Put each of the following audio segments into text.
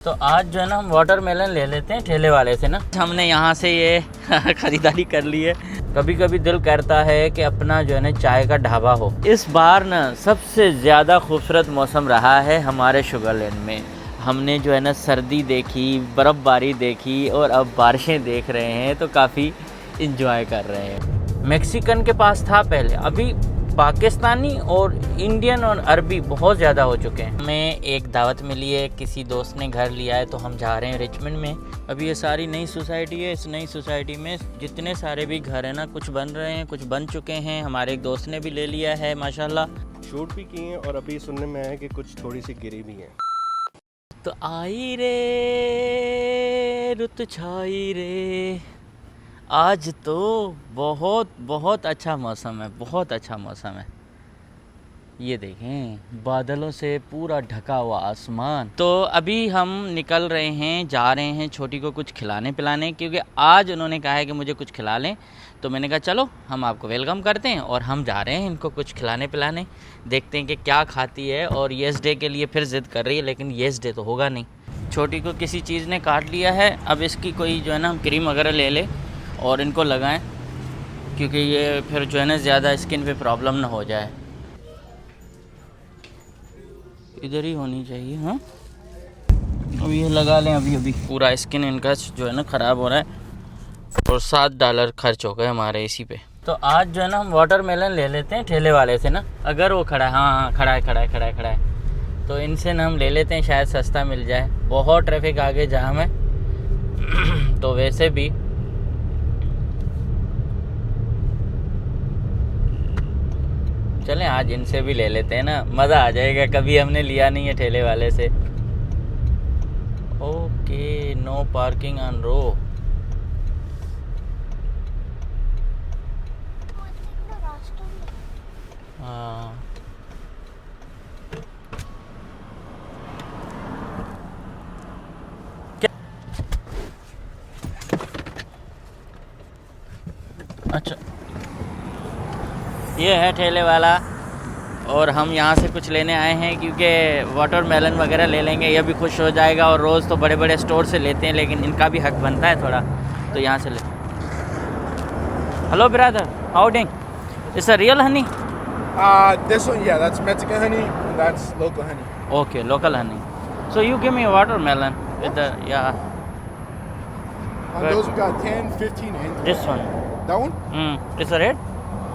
तो आज जो है ना हम वाटरमेलन ले लेते हैं ठेले वाले से ना। हमने यहाँ से ये ख़रीदारी कर ली है। कभी कभी दिल करता है कि अपना जो है ना चाय का ढाबा हो। इस बार ना सबसे ज़्यादा खूबसूरत मौसम रहा है हमारे शुगरलैंड में। हमने जो है ना सर्दी देखी, बर्फ़बारी देखी और अब बारिशें देख रहे हैं, तो काफ़ी इंजॉय कर रहे हैं। मैक्सिकन के पास था पहले, अभी पाकिस्तानी और इंडियन और अरबी बहुत ज़्यादा हो चुके हैं। हमें एक दावत मिली है, किसी दोस्त ने घर लिया है, तो हम जा रहे हैं रिचमंड में। अभी ये सारी नई सोसाइटी है। इस नई सोसाइटी में जितने सारे भी घर हैं ना, कुछ बन रहे हैं, कुछ बन चुके हैं। हमारे एक दोस्त ने भी ले लिया है माशाल्लाह, शूट भी किए हैं और अभी सुनने में आया कि कुछ थोड़ी सी गिरी भी हैं। तो आई रे रुत छाई रे, आज तो बहुत बहुत अच्छा मौसम है, बहुत अच्छा मौसम है। ये देखें बादलों से पूरा ढका हुआ आसमान। तो अभी हम निकल रहे हैं, जा रहे हैं छोटी को कुछ खिलाने पिलाने, क्योंकि आज उन्होंने कहा है कि मुझे कुछ खिला लें। तो मैंने कहा चलो हम आपको वेलकम करते हैं और हम जा रहे हैं इनको कुछ खिलाने पिलाने। देखते हैं कि क्या खाती है। और येस डे के लिए फिर ज़िद कर रही है, लेकिन येस डे तो होगा नहीं। छोटी को किसी चीज़ ने काट लिया है। अब इसकी कोई जो है ना हम क्रीम वगैरह ले ले और इनको लगाएं, क्योंकि ये फिर जो है ना ज़्यादा स्किन पे प्रॉब्लम ना हो जाए। इधर ही होनी चाहिए। हाँ अब ये लगा लें। अभी अभी पूरा स्किन इनका जो है ना ख़राब हो रहा है और $7 खर्च हो गए हमारे इसी पे। तो आज जो है ना हम वाटरमेलन ले लेते हैं ठेले वाले से ना। अगर वो खड़ा है, हाँ खड़ा है, तो इनसे ना हम ले लेते हैं, शायद सस्ता मिल जाए। बहुत ट्रैफिक आगे जाम है तो वैसे भी चलें आज इनसे भी ले लेते हैं ना, मज़ा आ जाएगा। कभी हमने लिया नहीं है ठेले वाले से। ओके, नो पार्किंग ऑन रो। हाँ अच्छा, ये है ठेले वाला और हम यहाँ से कुछ लेने आए हैं, क्योंकि वाटरमेलन वगैरह ले लेंगे, ये भी खुश हो जाएगा। और रोज़ तो बड़े बड़े स्टोर से लेते हैं, लेकिन इनका भी हक बनता है थोड़ा, तो यहाँ से ले। Hello brother, how doing? It's a real Honey? This one, yeah, that's Mexican honey, and that's local honey. Okay, local honey. So you give me watermelon with the या On those we got 10, 15, and this one. that one. It's red?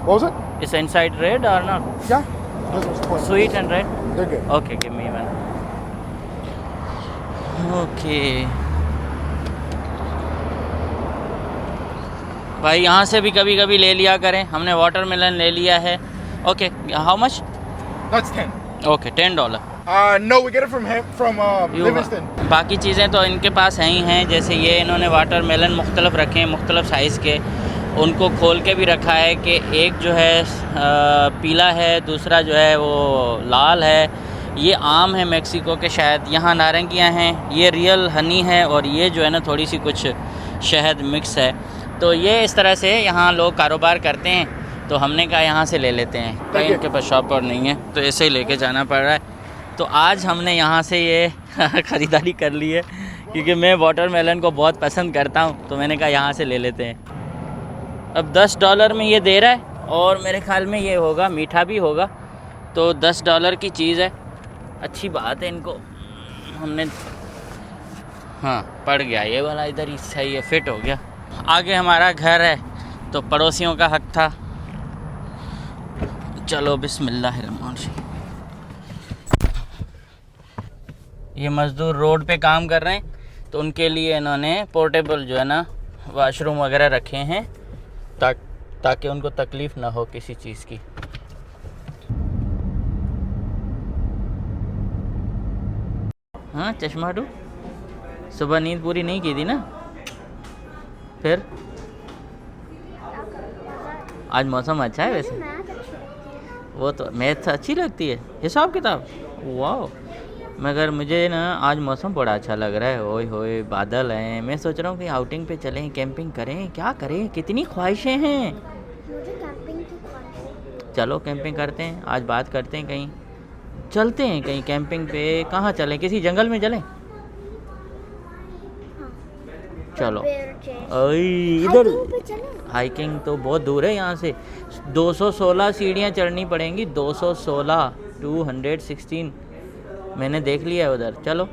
What was it? It's inside red or not? Yeah. Those ones plain. Sweet and red? They're good. Okay, give me one. Okay भाई, यहाँ से भी कभी कभी ले लिया करें। हमने वाटरमेलन ले लिया है। Okay, how much? That's 10. Okay, $10। No, we get it from Livingston. बाकी चीज़ें तो इनके पास हैं ही हैं। जैसे ये इन्होंने वाटरमेलन मुख्तलिफ रखे हैं, मुख्तलिफ साइज़ के। उनको खोल के भी रखा है कि एक जो है पीला है, दूसरा जो है वो लाल है। ये आम है मेक्सिको के, शायद यहाँ नारंगियाँ हैं। ये रियल हनी है और ये जो है ना थोड़ी सी कुछ शहद मिक्स है। तो ये इस तरह से यहाँ लोग कारोबार करते हैं। तो हमने कहा यहाँ से ले लेते हैं, कहीं इनके पास शॉप और नहीं है, तो ऐसे ही लेके जाना पड़ रहा है। तो आज हमने यहाँ से ये ख़रीदारी कर ली है, क्योंकि मैं वाटरमेलन को बहुत पसंद करता हूँ। तो मैंने कहा यहाँ से ले लेते हैं। अब $10 में ये दे रहा है और मेरे ख्याल में ये होगा, मीठा भी होगा। तो $10 की चीज़ है, अच्छी बात है। इनको हमने, हाँ पड़ गया ये वाला, इधर ही सही है, फिट हो गया। आगे हमारा घर है तो पड़ोसियों का हक था। चलो बिस्मिल्लाहिर्रहमानिर्रहीम। ये मज़दूर रोड पे काम कर रहे हैं, तो उनके लिए इन्होंने पोर्टेबल जो है ना वाशरूम वगैरह रखे हैं, ताकि उनको तकलीफ़ ना हो किसी चीज़ की। हाँ चश्माडू, सुबह नींद पूरी नहीं की थी ना? फिर आज मौसम अच्छा है वैसे। वो तो मैथ अच्छी लगती है, हिसाब किताब, वाह। मगर मुझे ना आज मौसम बड़ा अच्छा लग रहा है। ओए होए बादल हैं। मैं सोच रहा हूँ कि आउटिंग पे चलें, कैंपिंग करें, क्या करें, कितनी ख्वाहिशें हैं। मुझे कैंपिंग की ख्वाहिश है। चलो कैंपिंग करते हैं, आज बात करते हैं, कहीं चलते हैं, कहीं कैंपिंग पे। कहाँ चलें? किसी जंगल में चलें? चलो Bear chest. अई इधर Hiking पे चले? हाइकिंग तो बहुत दूर है यहाँ से, 216 सीढ़ियाँ चढ़नी पड़ेंगी, 216, 216 मैंने देख लिया है उधर। चलो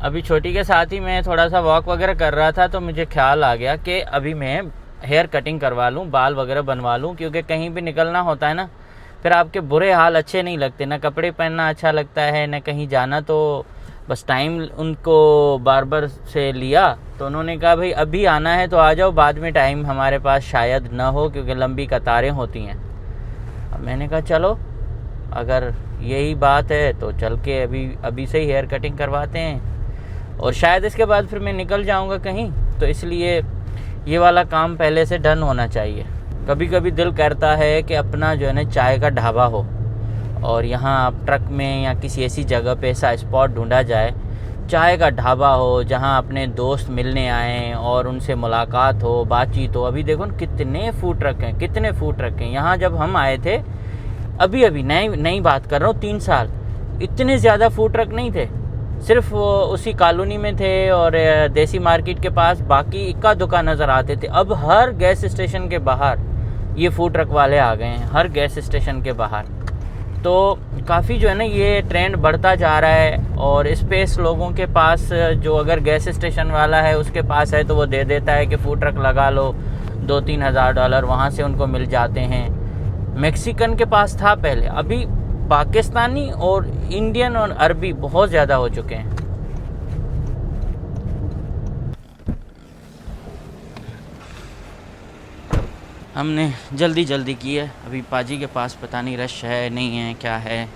अभी छोटी के साथ ही मैं थोड़ा सा वॉक वगैरह कर रहा था तो मुझे ख्याल आ गया कि अभी मैं हेयर कटिंग करवा लूँ, बाल वगैरह बनवा लूँ, क्योंकि कहीं भी निकलना होता है ना, फिर आपके बुरे हाल अच्छे नहीं लगते, ना कपड़े पहनना अच्छा लगता है, ना कहीं जाना। तो बस टाइम उनको बार्बर से लिया तो उन्होंने कहा भाई अभी आना है तो आ जाओ, बाद में टाइम हमारे पास शायद ना हो क्योंकि लंबी कतारें होती हैं। अब मैंने कहा चलो अगर यही बात है तो चल के अभी से ही हेयर कटिंग करवाते हैं, और शायद इसके बाद फिर मैं निकल जाऊंगा कहीं, तो इसलिए ये वाला काम पहले से डन होना चाहिए। कभी कभी दिल करता है कि अपना जो है ना चाय का ढाबा हो, और यहाँ आप ट्रक में या किसी ऐसी जगह पे ऐसा स्पॉट ढूंढा जाए, चाय का ढाबा हो जहाँ अपने दोस्त मिलने आएँ और उनसे मुलाकात हो, बातचीत हो। अभी देखो ना कितने फूड ट्रक हैं, कितने फूड ट्रक हैं यहाँ। जब हम आए थे अभी नई बात कर रहा हूँ, 3 साल, इतने ज़्यादा फूड ट्रक नहीं थे, सिर्फ उसी कॉलोनी में थे और देसी मार्केट के पास बाकी इक्का दुक्का नज़र आते थे। अब हर गैस स्टेशन के बाहर ये फूड ट्रक वाले आ गए हैं, हर गैस स्टेशन के बाहर। तो काफ़ी जो है ना ये ट्रेंड बढ़ता जा रहा है, और स्पेस लोगों के पास, जो अगर गैस स्टेशन वाला है उसके पास है तो वो दे देता है कि फूड ट्रक लगा लो, 2-3 हज़ार डॉलर वहाँ से उनको मिल जाते हैं। मैक्सिकन के पास था पहले, अभी पाकिस्तानी और इंडियन और अरबी बहुत ज़्यादा हो चुके हैं। हमने जल्दी की है, अभी पाजी के पास पता नहीं रश है नहीं है क्या है।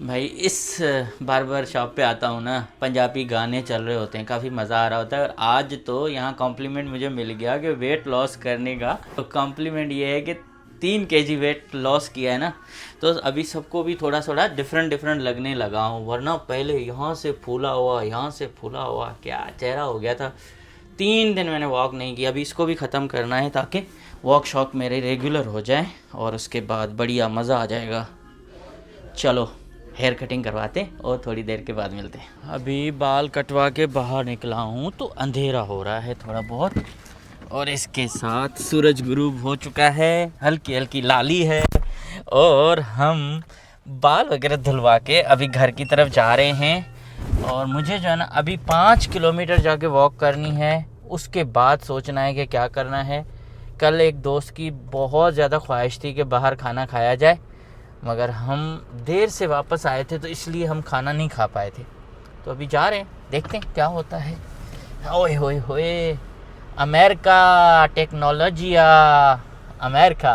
भाई इस बार्बर शॉप पे आता हूँ ना, पंजाबी गाने चल रहे होते हैं, काफ़ी मज़ा आ रहा होता है। और आज तो यहाँ कॉम्प्लीमेंट मुझे मिल गया कि वेट लॉस करने का, तो कॉम्प्लीमेंट ये है कि 3 kg वेट लॉस किया है ना, तो अभी सबको भी थोड़ा डिफरेंट लगने लगा हूँ। वरना पहले यहाँ से फूला हुआ क्या चेहरा हो गया था। 3 दिन मैंने वॉक नहीं किया, अभी इसको भी ख़त्म करना है ताकि वॉक शॉक मेरे रेगुलर हो जाए और उसके बाद बढ़िया मज़ा आ जाएगा। चलो हेयर कटिंग करवाते हैं और थोड़ी देर के बाद मिलते हैं। अभी बाल कटवा के बाहर निकला हूँ तो अंधेरा हो रहा है थोड़ा बहुत, और इसके साथ सूरज गुरूब हो चुका है, हल्की लाली है, और हम बाल वगैरह धुलवा के अभी घर की तरफ जा रहे हैं। और मुझे जो है ना अभी 5 किलोमीटर जाके वॉक करनी है, उसके बाद सोचना है कि क्या करना है। कल एक दोस्त की बहुत ज़्यादा ख्वाहिश थी कि बाहर खाना खाया जाए, मगर हम देर से वापस आए थे तो इसलिए हम खाना नहीं खा पाए थे। तो अभी जा रहे हैं, देखते हैं क्या होता है। ओए होए होए, अमेरिका टेक्नोलॉजिया, अमेरिका,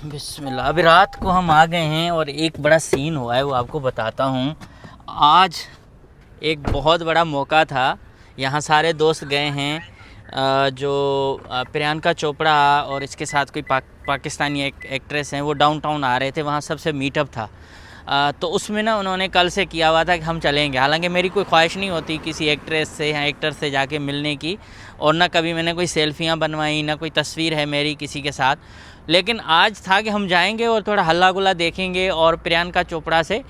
बिस्मिल्लाह। अभी रात को हम आ गए हैं और एक बड़ा सीन हुआ है, वो आपको बताता हूँ। आज एक बहुत बड़ा मौका था, यहाँ सारे दोस्त गए हैं, जो प्रियंका चोपड़ा और इसके साथ कोई पाकिस्तानी एक्ट्रेस हैं, वो डाउनटाउन आ रहे थे, वहाँ सबसे मीटअप था। तो उसमें ना उन्होंने कल से किया हुआ था कि हम चलेंगे। हालांकि मेरी कोई ख्वाहिश नहीं होती किसी एक्ट्रेस से या एक्टर से जाके मिलने की, और ना कभी मैंने कोई सेल्फियाँ बनवाई, ना कोई तस्वीर है मेरी किसी के साथ। लेकिन आज था कि हम जाएंगे और थोड़ा हल्ला गुल्ला देखेंगे, और प्रियंका चोपड़ा से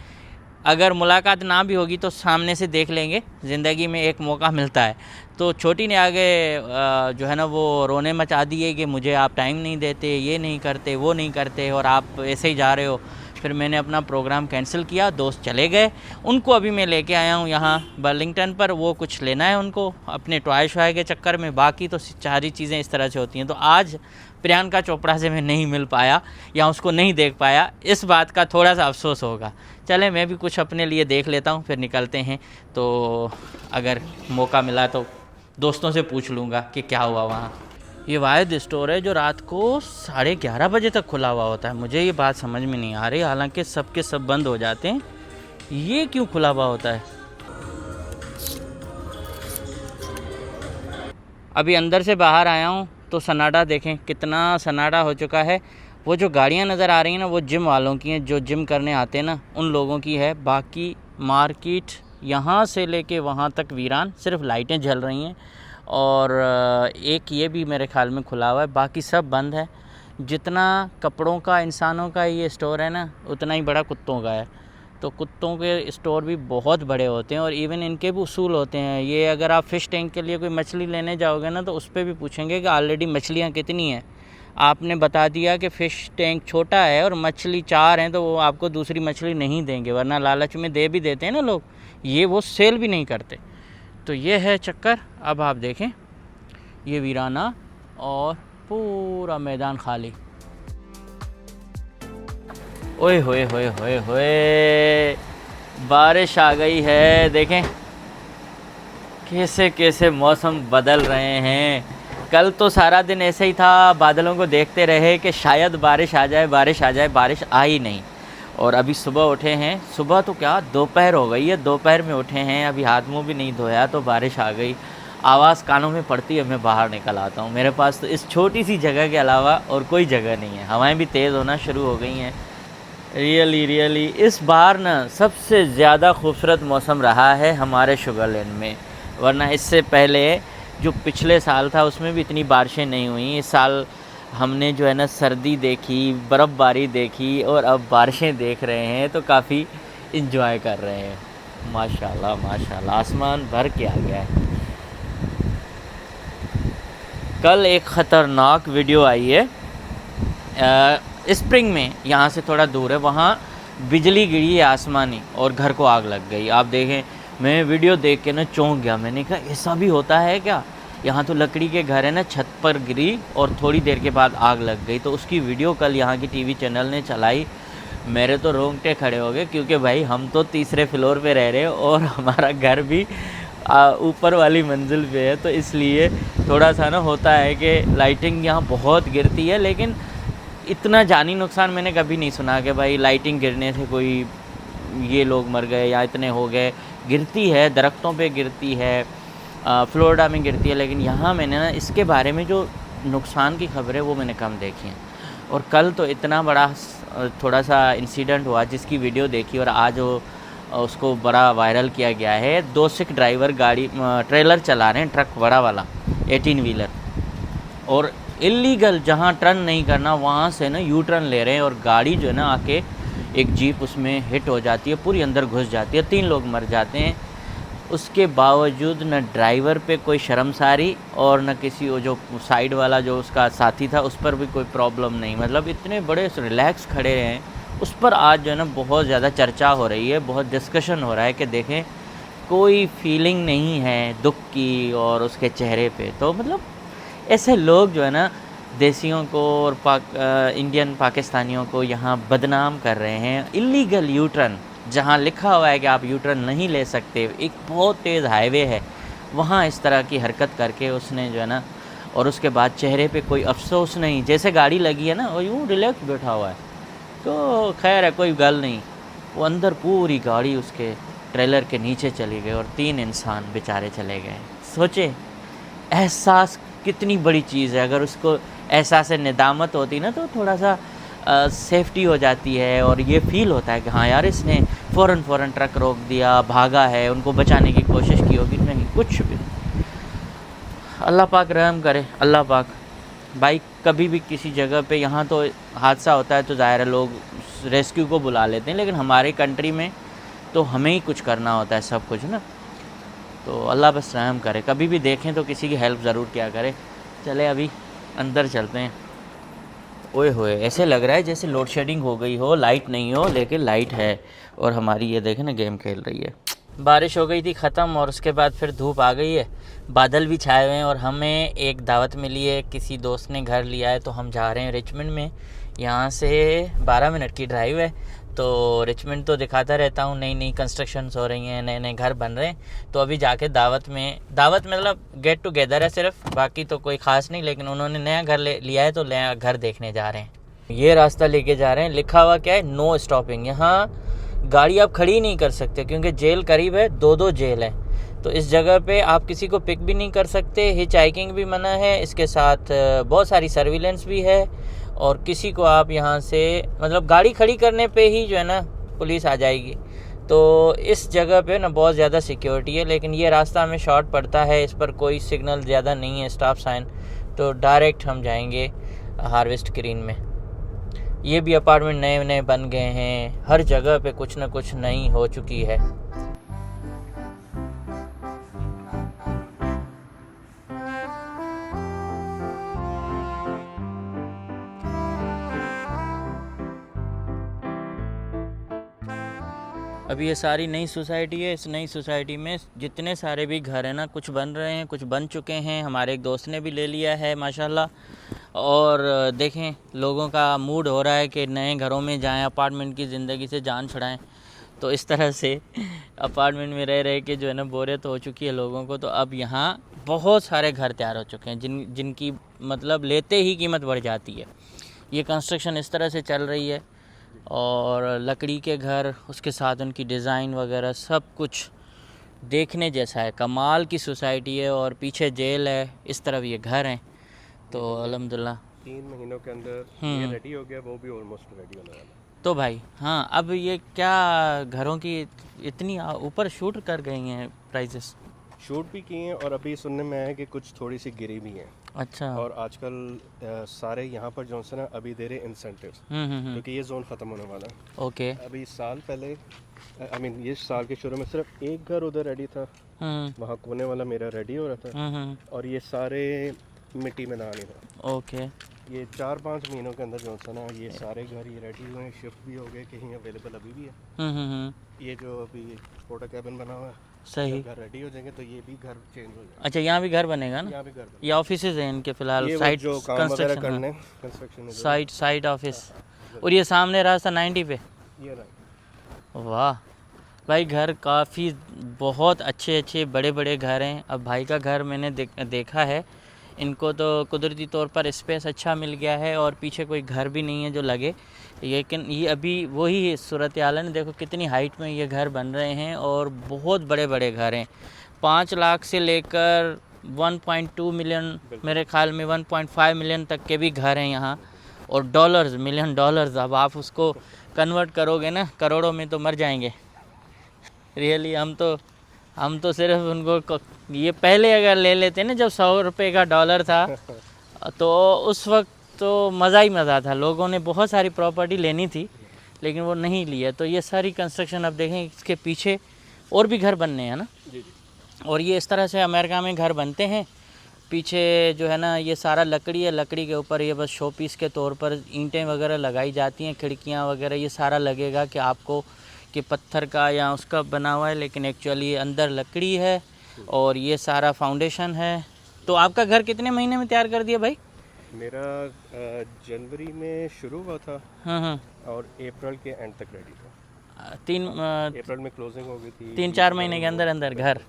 अगर मुलाकात ना भी होगी तो सामने से देख लेंगे, ज़िंदगी में एक मौका मिलता है। तो छोटी ने आगे जो है ना वो रोने मचा दिए कि मुझे आप टाइम नहीं देते, ये नहीं करते, वो नहीं करते, और आप ऐसे ही जा रहे हो। फिर मैंने अपना प्रोग्राम कैंसिल किया, दोस्त चले गए। उनको अभी मैं लेके आया हूँ यहाँ बर्लिंगटन पर, वो कुछ लेना है उनको अपने टॉय शॉय के चक्कर में। बाकी तो सारी चीज़ें इस तरह से होती हैं। तो आज प्रियंका चोपड़ा से मैं नहीं मिल पाया या उसको नहीं देख पाया, इस बात का थोड़ा सा अफसोस होगा। चले मैं भी कुछ अपने लिए देख लेता हूँ, फिर निकलते हैं। तो अगर मौका मिला तो दोस्तों से पूछ लूँगा कि क्या हुआ वहाँ। ये वाहिद स्टोर है जो रात को 11:30 बजे तक खुला हुआ होता है। मुझे ये बात समझ में नहीं आ रही, हालांकि सब के सब बंद हो जाते हैं, ये क्यों खुला हुआ होता है। अभी अंदर से बाहर आया हूँ तो सन्नाटा देखें, कितना सन्नाटा हो चुका है। वो जो गाड़ियाँ नज़र आ रही हैं ना, वो जिम वालों की हैं, जो जिम करने आते हैं ना, उन लोगों की है। बाकी मार्केट यहाँ से लेके वहाँ तक वीरान, सिर्फ लाइटें जल रही हैं, और एक ये भी मेरे ख्याल में खुला हुआ है, बाकी सब बंद है। जितना कपड़ों का, इंसानों का ये स्टोर है ना, उतना ही बड़ा कुत्तों का है। तो कुत्तों के स्टोर भी बहुत बड़े होते हैं और इवन इनके भी उसूल होते हैं। ये अगर आप फ़िश टैंक के लिए कोई मछली लेने जाओगे ना तो उस पर भी पूछेंगे कि ऑलरेडी मछलियाँ कितनी हैं। आपने बता दिया कि फ़िश टैंक छोटा है और मछली 4 हैं तो वो आपको दूसरी मछली नहीं देंगे, वरना लालच में दे भी देते हैं ना लोग, ये वो सेल भी नहीं करते। तो ये है चक्कर। अब आप देखें ये वीराना और पूरा मैदान खाली। ओए होए होए होए होए, बारिश आ गई है। देखें कैसे कैसे मौसम बदल रहे हैं। कल तो सारा दिन ऐसे ही था, बादलों को देखते रहे कि शायद बारिश आ जाए, बारिश आ जाए, बारिश आई नहीं। और अभी सुबह उठे हैं, सुबह तो क्या दोपहर हो गई है, दोपहर में उठे हैं, अभी हाथ मुंह भी नहीं धोया तो बारिश आ गई। आवाज़ कानों में पड़ती है, मैं बाहर निकल आता हूँ। मेरे पास तो इस छोटी सी जगह के अलावा और कोई जगह नहीं है। हवाएं भी तेज़ होना शुरू हो गई हैं। रियली इस बार ना सबसे ज़्यादा खूबसूरत मौसम रहा है हमारे शुगरलैंड में, वरना इससे पहले जो पिछले साल था उसमें भी इतनी बारिशें नहीं हुई। इस साल हमने जो है ना सर्दी देखी, बर्फ़बारी देखी और अब बारिशें देख रहे हैं तो काफ़ी इन्जॉय कर रहे हैं। माशाल्लाह माशाल्लाह, आसमान भर के आ गया है। कल एक ख़तरनाक वीडियो आई है स्प्रिंग में, यहाँ से थोड़ा दूर है, वहाँ बिजली गिरी है आसमानी और घर को आग लग गई। आप देखें, मैं वीडियो देख के ना चौंक गया। मैंने कहा ऐसा भी होता है क्या? यहाँ तो लकड़ी के घर है ना, छत पर गिरी और थोड़ी देर के बाद आग लग गई। तो उसकी वीडियो कल यहाँ की टीवी चैनल ने चलाई। मेरे तो रोंगटे खड़े हो गए, क्योंकि भाई हम तो तीसरे फ्लोर पे रह रहे हैं और हमारा घर भी ऊपर वाली मंजिल पे है, तो इसलिए थोड़ा सा ना होता है कि लाइटिंग यहाँ बहुत गिरती है। लेकिन इतना जानी नुकसान मैंने कभी नहीं सुना कि भाई लाइटिंग गिरने से कोई ये लोग मर गए या इतने हो गए। गिरती है, दरख्तों पे गिरती है, फ्लोरिडा में गिरती है, लेकिन यहाँ मैंने ना इसके बारे में जो नुकसान की खबरें वो मैंने कम देखी हैं। और कल तो इतना बड़ा थोड़ा सा इंसिडेंट हुआ जिसकी वीडियो देखी और आज वो उसको बड़ा वायरल किया गया है। 2 सिख ड्राइवर गाड़ी ट्रेलर चला रहे हैं, ट्रक बड़ा वाला 18 व्हीलर, और इलीगल जहाँ टर्न नहीं करना वहाँ से ना यू टर्न ले रहे हैं और गाड़ी जो है ना आके एक जीप उसमें हिट हो जाती है, पूरी अंदर घुस जाती है, 3 लोग मर जाते हैं। उसके बावजूद न ड्राइवर पे कोई शर्मसारी और न किसी वो जो साइड वाला जो उसका साथी था उस पर भी कोई प्रॉब्लम नहीं। मतलब इतने बड़े रिलैक्स खड़े हैं। उस पर आज जो है ना बहुत ज़्यादा चर्चा हो रही है, बहुत डिस्कशन हो रहा है कि देखें कोई फीलिंग नहीं है दुख की और उसके चेहरे पे। तो मतलब ऐसे लोग जो है ना देसियों को और इंडियन पाकिस्तानियों को यहाँ बदनाम कर रहे हैं। इलीगल यू टर्न जहाँ लिखा हुआ है कि आप यू टर्न नहीं ले सकते, एक बहुत तेज़ हाईवे है, वहाँ इस तरह की हरकत करके उसने जो है ना, और उसके बाद चेहरे पे कोई अफसोस नहीं, जैसे गाड़ी लगी है ना वो यूँ रिलैक्स बैठा हुआ है। तो खैर है, कोई गल नहीं। वो अंदर पूरी गाड़ी उसके ट्रेलर के नीचे चली गई और 3 इंसान बेचारे चले गए। सोचे एहसास कितनी बड़ी चीज़ है। अगर उसको एहसास निदामत होती ना तो थोड़ा सा सेफ्टी हो जाती है और ये फ़ील होता है कि हाँ यार इसने फ़ौरन ट्रक रोक दिया, भागा है, उनको बचाने की कोशिश की होगी। नहीं, कुछ भी। अल्लाह पाक रहम करे, अल्लाह पाक। भाई कभी भी किसी जगह पे यहाँ तो हादसा होता है तो ज़ाहिर है लोग रेस्क्यू को बुला लेते हैं, लेकिन हमारे कंट्री में तो हमें ही कुछ करना होता है सब कुछ ना। तो अल्लाह बस रहम करे। कभी भी देखें तो किसी की हेल्प ज़रूर किया करे। चले अभी अंदर चलते हैं। ओए होए, ऐसे लग रहा है जैसे लोड शेडिंग हो गई हो, लाइट नहीं हो, लेकिन लाइट है और हमारी ये देखें ना गेम खेल रही है। बारिश हो गई थी ख़त्म और उसके बाद फिर धूप आ गई है, बादल भी छाए हुए हैं और हमें एक दावत मिली है, किसी दोस्त ने घर लिया है तो हम जा रहे हैं रिचमंड में। यहाँ से 12 मिनट की ड्राइव है। तो रिचमंड तो दिखाता रहता हूँ, नई कंस्ट्रक्शंस हो रही हैं, नए घर बन रहे हैं। तो अभी जाके दावत मतलब गेट टुगेदर है सिर्फ, बाकी तो कोई ख़ास नहीं। लेकिन उन्होंने नया घर लिया है तो नया घर देखने जा रहे हैं। ये रास्ता लेके जा रहे हैं, लिखा हुआ क्या है, नो स्टॉपिंग। यहाँ गाड़ी आप खड़ी नहीं कर सकते क्योंकि जेल करीब है, 2 जेल है। तो इस जगह पे आप किसी को पिक भी नहीं कर सकते, हिच हाइकिंग भी मना है, इसके साथ बहुत सारी सर्विलेंस भी है। और किसी को आप यहाँ से मतलब गाड़ी खड़ी करने पे ही जो है ना पुलिस आ जाएगी। तो इस जगह पे ना बहुत ज़्यादा सिक्योरिटी है। लेकिन ये रास्ता हमें शॉर्ट पड़ता है, इस पर कोई सिग्नल ज़्यादा नहीं है, स्टॉप साइन। तो डायरेक्ट हम जाएंगे हार्वेस्ट ग्रीन में। ये भी अपार्टमेंट नए नए बन गए हैं, हर जगह पे कुछ ना कुछ नई हो चुकी है। अभी ये सारी नई सोसाइटी है। इस नई सोसाइटी में जितने सारे भी घर हैं ना, कुछ बन रहे हैं, कुछ बन चुके हैं। हमारे एक दोस्त ने भी ले लिया है माशाल्लाह। और देखें, लोगों का मूड हो रहा है कि नए घरों में जाएं, अपार्टमेंट की ज़िंदगी से जान छुड़ाएं। तो इस तरह से अपार्टमेंट में रह रहे के जो है ना बोरियत हो चुकी है लोगों को। तो अब यहाँ बहुत सारे घर तैयार हो चुके हैं जिनकी मतलब लेते ही कीमत बढ़ जाती है। ये कंस्ट्रक्शन इस तरह से चल रही है और लकड़ी के घर, उसके साथ उनकी डिज़ाइन वगैरह सब कुछ देखने जैसा है। कमाल की सोसाइटी है और पीछे जेल है, इस तरफ ये घर हैं। तो अल्हम्दुलिल्लाह 3 महीनों के अंदर ये रेडी हो गया, वो भी ऑलमोस्ट रेडी होने वाला है। तो भाई हाँ, अब ये क्या घरों की इतनी ऊपर शूट कर गई हैं प्राइजेस? शूट भी किए हैं और अभी सुनने में आया कि कुछ थोड़ी सी गिरी भी हैं। अच्छा। और आजकल सारे यहाँ पर जो है ना अभी दे रहे इंसेंटिव्स, क्योंकि ये जोन ख़त्म होने वाला है। ओके। अभी साल पहले ये साल के शुरू में सिर्फ एक घर उधर रेडी था, वहाँ कोने वाला मेरा रेडी हो रहा था, और ये सारे मिट्टी में नहाने था। ओके। ये 4-5 महीनों के अंदर जो है ना ये सारे घर ये रेडी हुए हैं, शिफ्ट भी हो गए, कहीं अवेलेबल अभी भी है। ये जो अभी छोटा कैबिन बना हुआ है, सही। घर रेडी हो जाएंगे तो ये भी घर चेंज हो जाएगा। अच्छा, यहाँ भी घर बनेगा ना? यहाँ भी घर बनेगा। ये ऑफिसेज हैं इनके फिलहाल, ये साइट जो काम वगैरह करने कंस्ट्रक्शन साइट ऑफिस। और ये सामने रास्ता 90 पे। ये रहा। वाह भाई, घर काफ़ी बहुत अच्छे बड़े बड़े घर हैं। अब भाई का घर मैंने देखा है, इनको तो कुदरती तौर पर स्पेस अच्छा मिल गया है और पीछे कोई घर भी नहीं है जो लगे। लेकिन ये अभी वही सूरत हाल है, देखो कितनी हाइट में ये घर बन रहे हैं और बहुत बड़े बड़े घर हैं। 5 लाख से लेकर 1.2 मिलियन, मेरे ख्याल में 1.5 मिलियन तक के भी घर हैं यहाँ। और डॉलर्स, मिलियन डॉलर्स, अब आप उसको कन्वर्ट करोगे ना करोड़ों में तो मर जाएंगे रियली। हम तो सिर्फ उनको ये पहले अगर ले लेते ना, जब 100 रुपये का डॉलर था तो उस वक्त तो मज़ा ही मज़ा था। लोगों ने बहुत सारी प्रॉपर्टी लेनी थी लेकिन वो नहीं लिया। तो ये सारी कंस्ट्रक्शन अब देखें, इसके पीछे और भी घर बनने हैं ना। और ये इस तरह से अमेरिका में घर बनते हैं। पीछे जो है ना ये सारा लकड़ी है, लकड़ी के ऊपर ये बस शो पीस के तौर पर ईंटें वगैरह लगाई जाती हैं, खिड़कियाँ वगैरह। ये सारा लगेगा कि आपको कि पत्थर का या उसका बना हुआ है, लेकिन एक्चुअली अंदर लकड़ी है और ये सारा फाउंडेशन है। तो आपका घर कितने महीने में तैयार कर दिया भाई? मेरा जनवरी में शुरू हुआ था और अप्रैल के एंड तक रेडी था। अप्रैल में क्लोजिंग हो गई थी। 3-4 महीने के अंदर घर।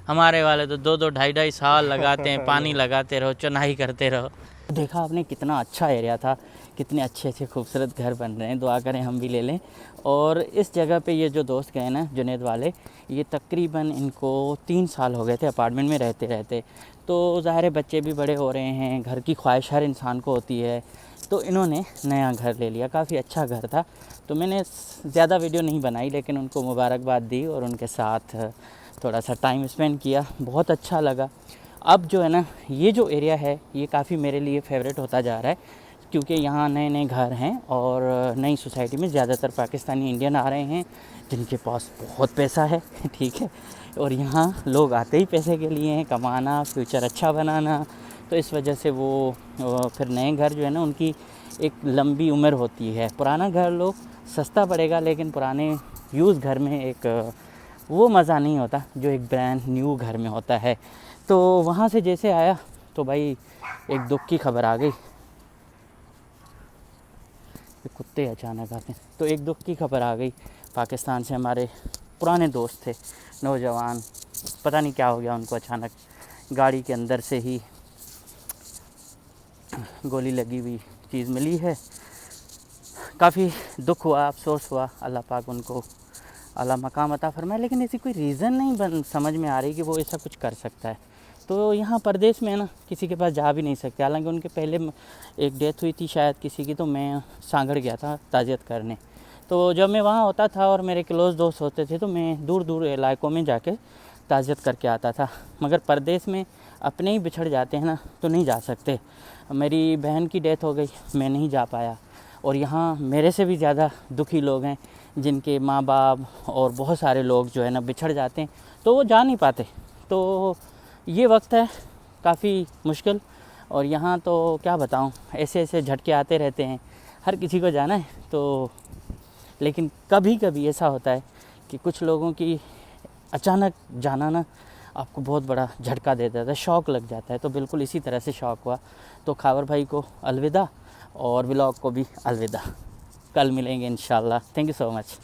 हमारे वाले तो 2-2, 2.5 साल लगाते हैं, पानी लगाते रहो, चुनाई करते रहो। देखा आपने कितना अच्छा एरिया था, कितने अच्छे खूबसूरत घर बन रहे हैं। दुआ करें हम भी ले लें। और इस जगह पे ये जो दोस्त गए ना जुनैद वाले, ये तकरीबन इनको 3 साल हो गए थे अपार्टमेंट में रहते। तो ज़ाहिर बच्चे भी बड़े हो रहे हैं, घर की ख्वाहिश हर इंसान को होती है। तो इन्होंने नया घर ले लिया, काफ़ी अच्छा घर था। तो मैंने ज़्यादा वीडियो नहीं बनाई लेकिन उनको मुबारकबाद दी और उनके साथ थोड़ा सा टाइम स्पेंड किया, बहुत अच्छा लगा। अब जो है ना ये जो एरिया है ये काफ़ी मेरे लिए फेवरेट होता जा रहा है, क्योंकि यहाँ नए घर हैं और नई सोसाइटी में ज़्यादातर पाकिस्तानी इंडियन आ रहे हैं जिनके पास बहुत पैसा है ठीक है। और यहाँ लोग आते ही पैसे के लिए हैं, कमाना, फ्यूचर अच्छा बनाना। तो इस वजह से वो फिर नए घर जो है ना उनकी एक लंबी उम्र होती है। पुराना घर लोग सस्ता पड़ेगा लेकिन पुराने यूज़ घर में एक वो मज़ा नहीं होता जो एक ब्रांड न्यू घर में होता है। तो वहाँ से जैसे आया तो भाई एक दुख की खबर आ गई। कुत्ते अचानक आते हैं। तो एक दुख की खबर आ गई, पाकिस्तान से हमारे पुराने दोस्त थे, नौजवान, पता नहीं क्या हो गया उनको, अचानक गाड़ी के अंदर से ही गोली लगी हुई चीज़ मिली है। काफ़ी दुख हुआ, अफसोस हुआ। अल्लाह पाक उनको अल्लाह मकाम अता फरमाए। लेकिन ऐसी कोई रीज़न नहीं समझ में आ रही कि वो ऐसा कुछ कर सकता है। तो यहाँ परदेश में ना किसी के पास जा भी नहीं सकते। हालांकि उनके पहले एक डेथ हुई थी शायद किसी की, तो मैं सांगड़ गया था ताज़ियत करने। तो जब मैं वहाँ होता था और मेरे क्लोज़ दोस्त होते थे तो मैं दूर दूर इलाकों में जाके ताज़ियत करके आता था। मगर परदेश में अपने ही बिछड़ जाते हैं ना तो नहीं जा सकते। मेरी बहन की डेथ हो गई, मैं नहीं जा पाया। और यहाँ मेरे से भी ज़्यादा दुखी लोग हैं जिनके माँ बाप और बहुत सारे लोग जो है ना बिछड़ जाते हैं, तो वो जा नहीं पाते। तो ये वक्त है काफ़ी मुश्किल, और यहाँ तो क्या बताऊँ, ऐसे ऐसे झटके आते रहते हैं, हर किसी को जाना है। तो लेकिन कभी कभी ऐसा होता है कि कुछ लोगों की अचानक जाना ना आपको बहुत बड़ा झटका दे देता है, शॉक लग जाता है। तो बिल्कुल इसी तरह से शॉक हुआ। तो खावर भाई को अलविदा और व्लॉग को भी अलविदा। कल मिलेंगे इंशाल्लाह। Thank you so much.